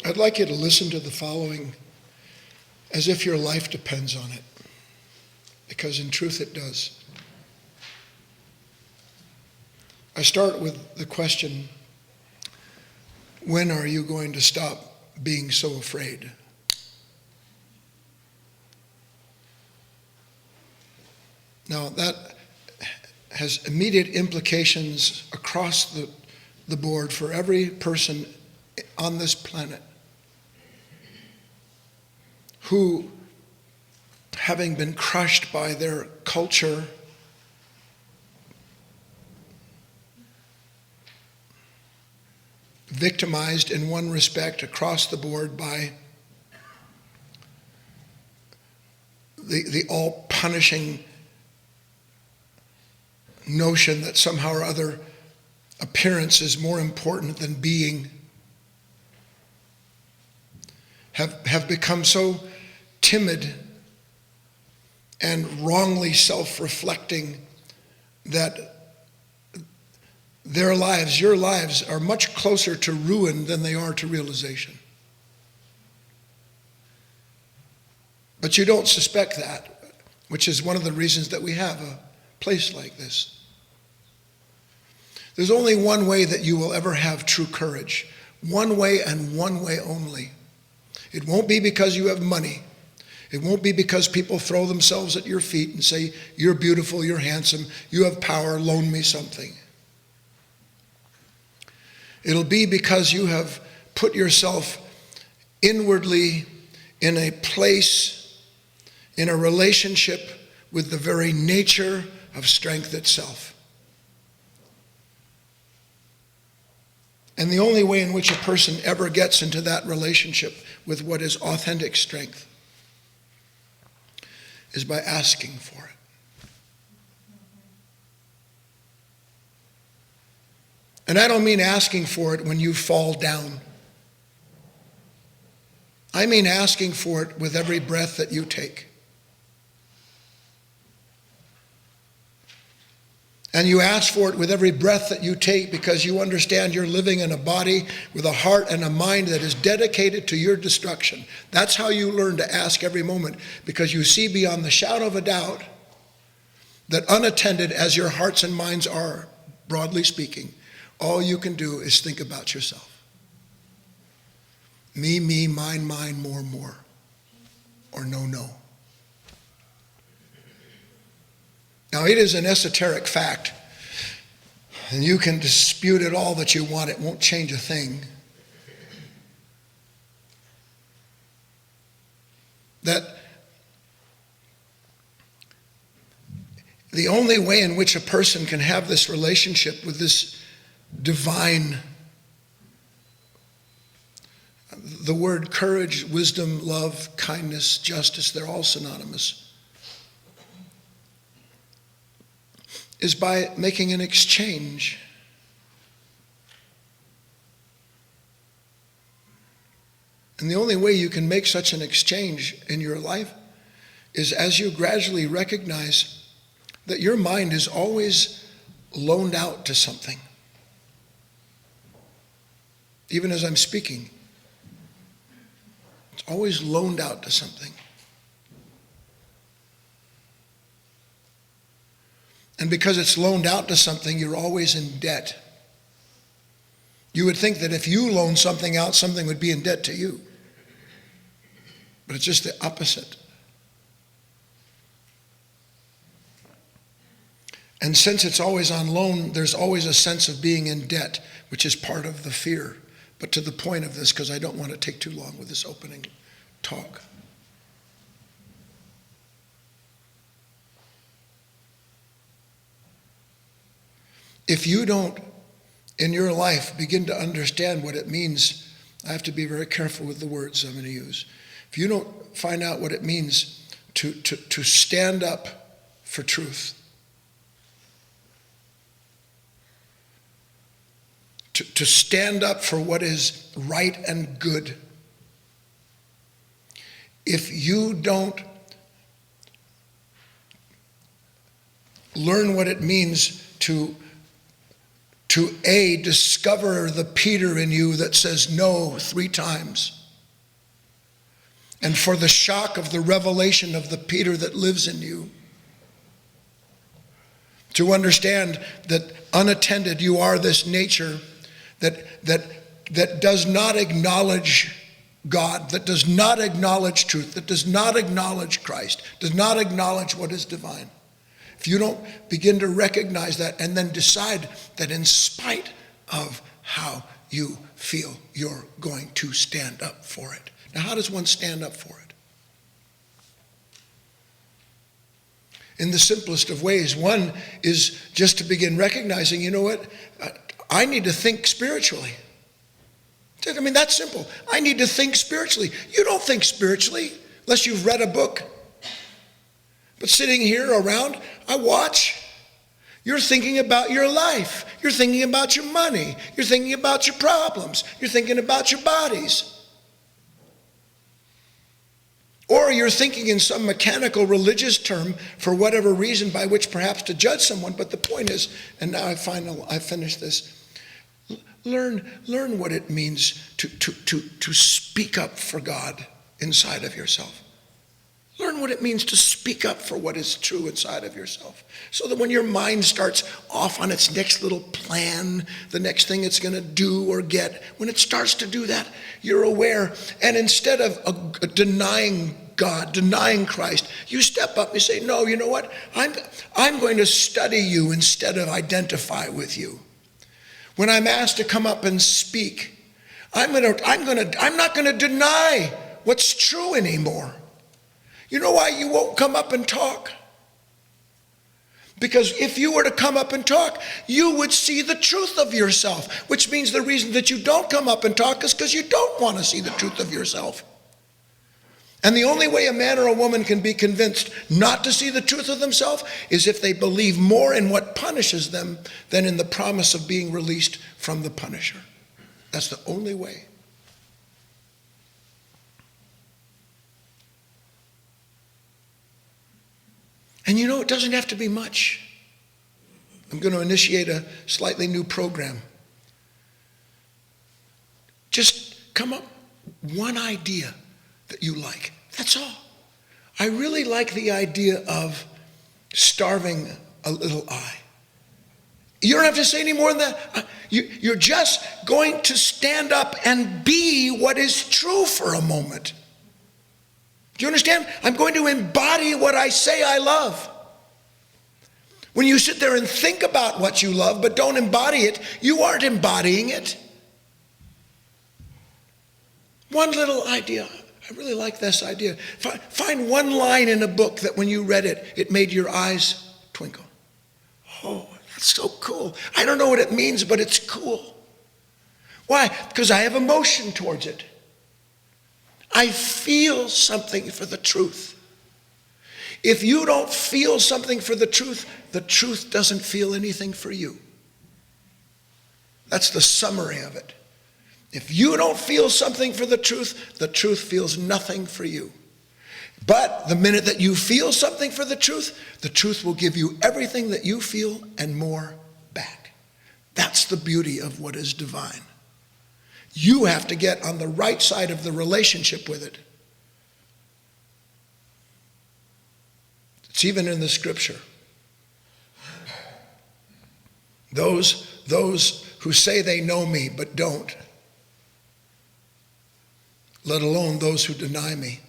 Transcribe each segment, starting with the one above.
I'd like you to listen to the following as if your life depends on it, because in truth it does. I start with the question, when are you going to stop being so afraid? Now that has immediate implications across the board for every person on this planet who, having been crushed by their culture, victimized in one respect across the board by the all-punishing notion that somehow or other appearance is more important than being, have become so timid and wrongly self-reflecting that their lives, your lives, are much closer to ruin than they are to realization. But you don't suspect that, which is one of the reasons that we have a place like this. There's only one way that you will ever have true courage. One way and one way only. It won't be because you have money. It won't be because people throw themselves at your feet and say, you're beautiful, you're handsome, you have power, loan me something. It'll be because you have put yourself inwardly in a place, in a relationship with the very nature of strength itself. And the only way in which a person ever gets into that relationship with what is authentic strength is by asking for it. And I don't mean asking for it when you fall down. I mean asking for it with every breath that you take. And you ask for it with every breath that you take because you understand you're living in a body with a heart and a mind that is dedicated to your destruction. That's how you learn to ask every moment, because you see beyond the shadow of a doubt that unattended as your hearts and minds are, broadly speaking, all you can do is think about yourself. Me, me, mine, mine, more, more. Or no, no. Now, it is an esoteric fact, and you can dispute it all that you want. It won't change a thing. That the only way in which a person can have this relationship with this divine, the word courage, wisdom, love, kindness, justice, they're all synonymous, is by making an exchange. And the only way you can make such an exchange in your life is as you gradually recognize that your mind is always loaned out to something. Even as I'm speaking, it's always loaned out to something. And because it's loaned out to something, you're always in debt. You would think that if you loan something out, something would be in debt to you. But it's just the opposite. And since it's always on loan, there's always a sense of being in debt, which is part of the fear. But to the point of this, because I don't want to take too long with this opening talk. If you don't, in your life, begin to understand what it means, I have to be very careful with the words I'm going to use. If you don't find out what it means to stand up for truth, to stand up for what is right and good, if you don't learn what it means to discover the Peter in you that says no 3 times, and for the shock of the revelation of the Peter that lives in you. To understand that unattended you are this nature that does not acknowledge God, that does not acknowledge truth, that does not acknowledge Christ, does not acknowledge what is divine. If you don't begin to recognize that and then decide that in spite of how you feel, you're going to stand up for it. Now, how does one stand up for it? In the simplest of ways. One is just to begin recognizing, you know what, I need to think spiritually. I mean, that's simple. I need to think spiritually. You don't think spiritually unless you've read a book. But sitting here around, I watch. You're thinking about your life. You're thinking about your money. You're thinking about your problems. You're thinking about your bodies. Or you're thinking in some mechanical religious term for whatever reason by which perhaps to judge someone. But the point is, and now I finish this, learn what it means to speak up for God inside of yourself. Learn what it means to speak up for what is true inside of yourself. So that when your mind starts off on its next little plan, the next thing it's going to do or get, when it starts to do that, you're aware. And instead of denying God, denying Christ, you step up and say, no, you know what? I'm going to study you instead of identify with you. When I'm asked to come up and speak, I'm not going to deny what's true anymore. You know why you won't come up and talk? Because if you were to come up and talk, you would see the truth of yourself, which means the reason that you don't come up and talk is because you don't want to see the truth of yourself. And the only way a man or a woman can be convinced not to see the truth of themselves is if they believe more in what punishes them than in the promise of being released from the punisher. That's the only way. And you know, it doesn't have to be much. I'm going to initiate a slightly new program. Just come up one idea that you like. That's all. I really like the idea of starving a little eye. You don't have to say any more than that. You're just going to stand up and be what is true for a moment. Do you understand? I'm going to embody what I say I love. When you sit there and think about what you love but don't embody it, you aren't embodying it. One little idea. I really like this idea. Find one line in a book that when you read it, it made your eyes twinkle. Oh, that's so cool. I don't know what it means, but it's cool. Why? Because I have emotion towards it. I feel something for the truth. If you don't feel something for the truth doesn't feel anything for you. That's the summary of it. If you don't feel something for the truth feels nothing for you. But the minute that you feel something for the truth will give you everything that you feel and more back. That's the beauty of what is divine. You have to get on the right side of the relationship with it. It's even in the scripture. Those who say they know me but don't, let alone those who deny me.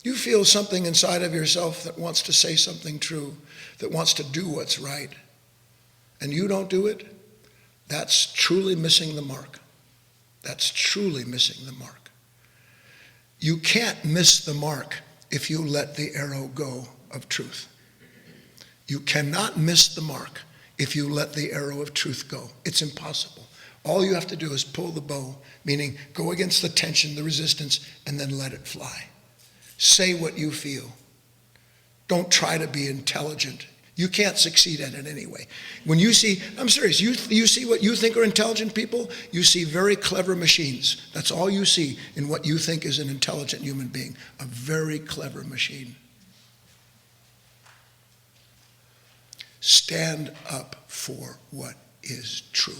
You feel something inside of yourself that wants to say something true, that wants to do what's right, and you don't do it. That's truly missing the mark. That's truly missing the mark. You can't miss the mark if you let the arrow go of truth. You cannot miss the mark if you let the arrow of truth go. It's impossible. All you have to do is pull the bow, meaning go against the tension, the resistance, and then let it fly. Say what you feel. Don't try to be intelligent. You can't succeed at it anyway. When you see, I'm serious, you see what you think are intelligent people, you see very clever machines. That's all you see in what you think is an intelligent human being, a very clever machine. Stand up for what is true.